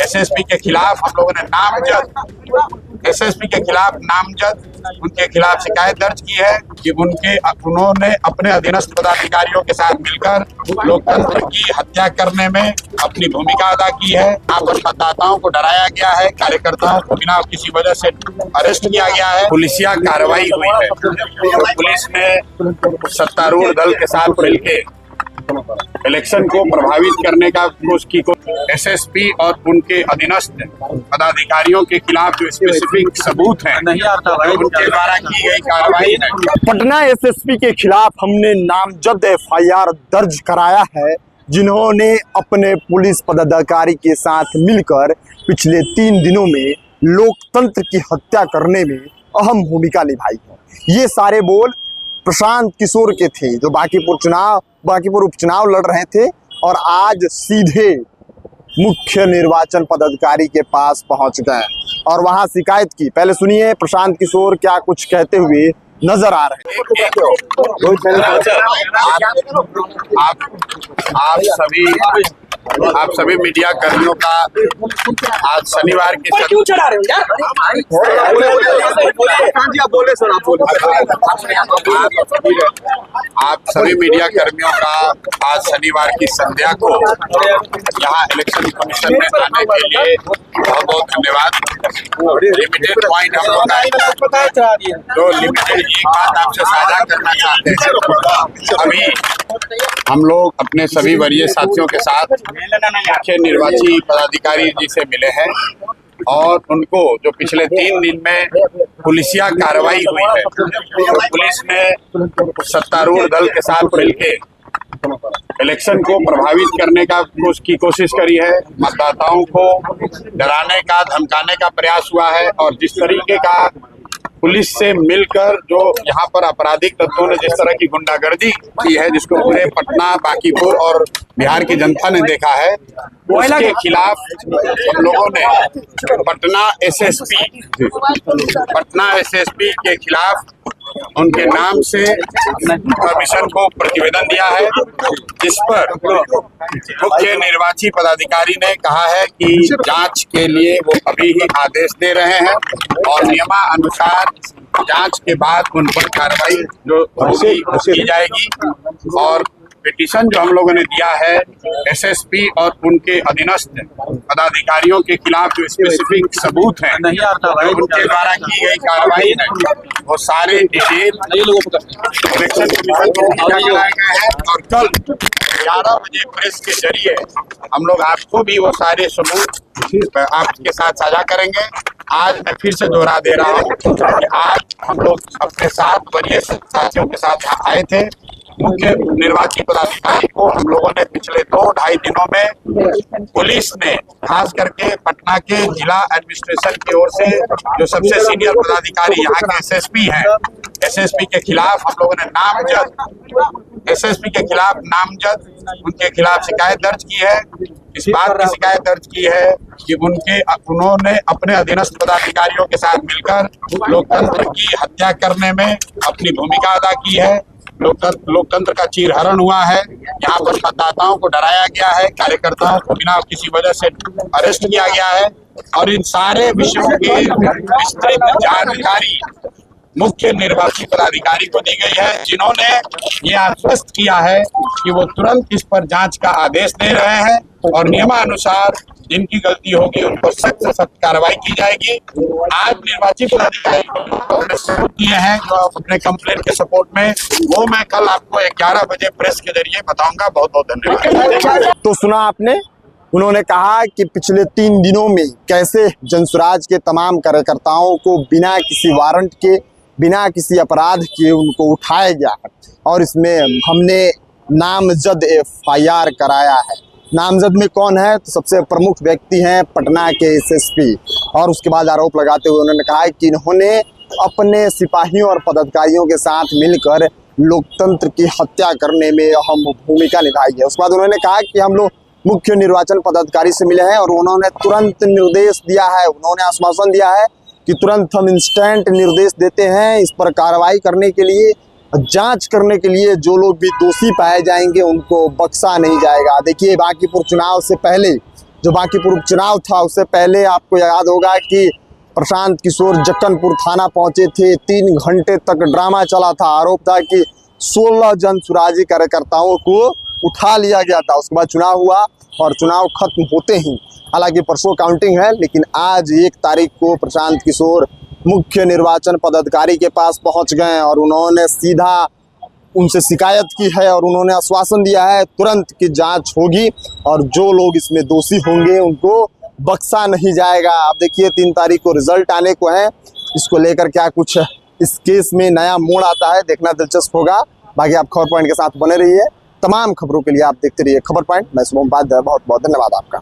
SSP के खिलाफ हम लोगों ने नामजद उनके खिलाफ शिकायत दर्ज की है कि उन्होंने अपने अधीनस्थ पदाधिकारियों के साथ मिलकर लोकतंत्र की हत्या करने में अपनी भूमिका अदा की है। यहाँ पर मतदाताओं को डराया गया है, कार्यकर्ताओं को बिना किसी वजह से अरेस्ट किया गया है, पुलिसिया कार्रवाई हुई है। तो पुलिस ने सत्तारूढ़ दल के साथ मिलकर इलेक्शन को प्रभावित करने का एसएसपी और उनके अधीनस्थ पदाधिकारियों के खिलाफ जो स्पेसिफिक सबूत हैं उनके द्वारा की गई कार्रवाई है। पटना एसएसपी के खिलाफ हमने नामजद एफआईआर दर्ज कराया है, जिन्होंने अपने पुलिस पदाधिकारी के साथ मिलकर पिछले 3 दिनों में लोकतंत्र की हत्या करने में अहम भूमिका निभाई है। ये सारे बोल प्रशांत किशोर के थे, जो बांकीपुर उपचुनाव लड़ रहे थे और आज सीधे मुख्य निर्वाचन पदाधिकारी के पास पहुंच गए और वहां शिकायत की। पहले सुनिए प्रशांत किशोर क्या कुछ कहते हुए नजर आ रहे हैं। आप सभी मीडिया कर्मियों का आज शनिवार की आप सभी मीडिया कर्मियों का आज शनिवार की संध्या को यहाँ इलेक्शन कमीशन में आने के लिए बहुत बहुत धन्यवाद। लिमिटेड पॉइंट हम लोग जो लिमिटेड एक बात आपसे साझा करना चाहते हैं। अभी हम लोग अपने सभी वरीय साथियों के साथ मुख्य निर्वाची पदाधिकारी जी से मिले हैं और उनको जो पिछले 3 दिन में पुलिसिया कार्रवाई हुई है, तो पुलिस ने सत्तारूढ़ दल के साथ मिलकर इलेक्शन को प्रभावित करने का की कोशिश करी है। मतदाताओं को डराने का, धमकाने का प्रयास हुआ है और जिस तरीके का पुलिस से मिलकर जो यहाँ पर आपराधिक तत्वों ने जिस तरह की गुंडागर्दी की है, जिसको पूरे पटना, बांकीपुर और बिहार की जनता ने देखा है, उसके खिलाफ हम लोगों ने पटना एसएसपी के खिलाफ उनके नाम से कमीशन को प्रतिवेदन दिया है, जिस पर मुख्य निर्वाची पदाधिकारी ने कहा है कि जांच के लिए वो अभी ही आदेश दे रहे हैं और नियमानुसार जांच के बाद उन पर कार्रवाई जो की जाएगी। और पिटीशन जो हम लोगों ने दिया है एसएसपी और उनके अधीनस्थ पदाधिकारियों के खिलाफ जो स्पेसिफिक सबूत हैं उनके द्वारा की गई कार्रवाई है, वो सारे डिटेल इलेक्शन कमीशन को दिए गए हैं और कल 11 बजे प्रेस के जरिए हम लोग आपको भी वो सारे सबूत आपके साथ साझा करेंगे। आज मैं फिर से दोहरा दे रहा हूँ कि आज हम लोग अपने साथ वरीय साथियों के साथ यहाँ आए थे। मुख्य निर्वाची पदाधिकारी को हम लोगों ने पिछले 2-2.5 दिनों में पुलिस ने, खास करके पटना के जिला एडमिनिस्ट्रेशन की ओर से जो सबसे सीनियर पदाधिकारी यहाँ के एसएसपी हैं, एसएसपी के खिलाफ हम लोगों ने नामजद उनके खिलाफ शिकायत दर्ज की है। इस बात की शिकायत दर्ज की है कि उन्होंने अपने अधीनस्थ पदाधिकारियों के साथ मिलकर लोकतंत्र की हत्या करने में अपनी भूमिका अदा की है। लोकतंत्र का चीरहरण हुआ है, यहाँ पर मतदाताओं को डराया गया है, कार्यकर्ताओं को बिना किसी वजह से अरेस्ट किया गया है और इन सारे विषयों की विस्तृत जानकारी मुख्य निर्वाची पदाधिकारी को दी गई है, जिन्होंने ये आश्वस्त किया है कि वो तुरंत इस पर जांच का आदेश दे रहे हैं और नियमानुसार जिनकी गलती होगी उनको सख्त से सख्त कार्रवाई की जाएगी। आज निर्वाची पदाधिकारी सबूत दिए हैं जो अपने कंप्लेंट के सपोर्ट में, वो मैं कल आपको 11 बजे प्रेस के जरिए बताऊंगा। बहुत बहुत धन्यवाद। तो सुना आपने, उन्होंने कहा कि पिछले 3 दिनों में कैसे जनसुराज के तमाम कार्यकर्ताओं को बिना किसी वारंट के, बिना किसी अपराध के उनको उठाया गया है और इसमें हमने नामजद एफआईआर कराया है। नामजद में कौन है? तो सबसे प्रमुख व्यक्ति हैं पटना के एसएसपी। और उसके बाद आरोप लगाते हुए उन्होंने कहा कि इन्होंने अपने सिपाहियों और पदाधिकारियों के साथ मिलकर लोकतंत्र की हत्या करने में अहम भूमिका निभाई है। उसके बाद उन्होंने कहा कि हम लोग मुख्य निर्वाचन पदाधिकारी से मिले हैं और उन्होंने तुरंत निर्देश दिया है, उन्होंने आश्वासन दिया है कि तुरंत हम इंस्टेंट निर्देश देते हैं इस पर कार्रवाई करने के लिए, जांच करने के लिए। जो लोग भी दोषी पाए जाएंगे उनको बख्शा नहीं जाएगा। देखिए, बांकीपुर चुनाव से पहले जो बांकीपुर उपचुनाव था उससे पहले आपको याद होगा कि प्रशांत किशोर जक्कनपुर थाना पहुंचे थे। 3 घंटे तक ड्रामा चला था। आरोप था कि 16 जनसुराजी कार्यकर्ताओं को उठा लिया गया था। उसके बाद चुनाव हुआ और चुनाव खत्म होते ही, हालांकि परसों काउंटिंग है, लेकिन आज 1 तारीख को प्रशांत किशोर मुख्य निर्वाचन पदाधिकारी के पास पहुंच गए और उन्होंने सीधा उनसे शिकायत की है और उन्होंने आश्वासन दिया है तुरंत कि जांच होगी और जो लोग इसमें दोषी होंगे उनको बख्शा नहीं जाएगा। अब देखिए 3 तारीख को रिजल्ट आने को है, इसको लेकर क्या कुछ इस केस में नया मोड़ आता है, देखना दिलचस्प होगा। बाकी आप खबर पॉइंट के साथ बने रहिए। तमाम खबरों के लिए आप देखते रहिए खबर पॉइंट। मैं शुभम उपाध्याय, बहुत बहुत धन्यवाद आपका।